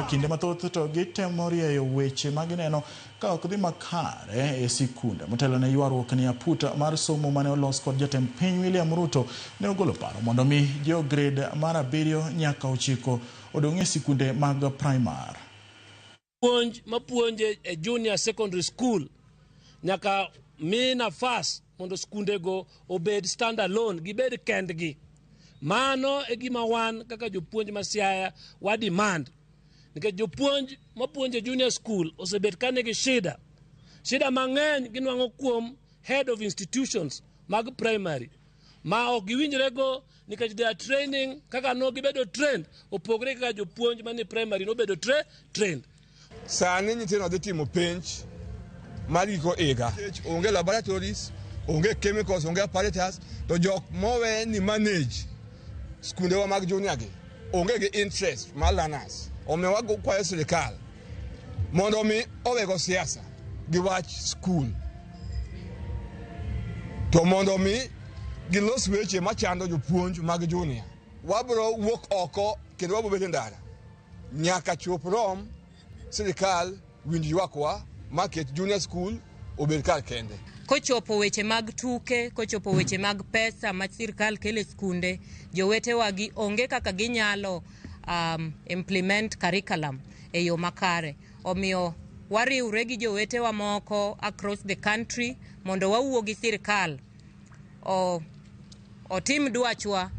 Kinde mathoth to gitemo rieyo weche magineno ka ok dhi makare e sikunde. Motelo ne ywaruok ni aputa mar somo mane olos kod jatend piny William Ruto ne ogolo paro mondo mi jo grade mar 7 nyaka 9 odong' e sikunde mag primar. Mapuonje e junior secondary school nyaka mi nafas mondo skunde go obed stand alone, gibed kendgi. Mano e gima wan kaka jopuonj masiaya wa demand. Nikech jopuonj mapuonje junior school osebet kane gi shida mang'eny ginwang'o kuom head of institutions mag primary ma ok giwinjre go nikech they are training kaka no gibedo trained opogre kaka jopuonj mane primary no bedo trained. Sani nyithindo dhi timo penj mar giko higa, onge laboratories, onge chemicals, onge apparatus, to jok mowe ni manage skunde wa mag junior gi onge gi interest mar learners. Omiyo wago kwayo sirikal mondo mi owego siasa gi wach skul, to mondo mi gilos weche machando jopuonj mag junior. Wabro wuok oko kendo wabro bedo ndara nyaka chop rom sirikal winj ywakwa market junior school obed kar kende. Kochopo weche mag tuke, kochopo weche mag pesa ma sirikal kele skunde, jowete wagi onge kaka ginyalo implement curriculum e yo makare. Omiyo wariwre gi jowete wa moko across the country mondo wawuo gi sirikal otim dwachwa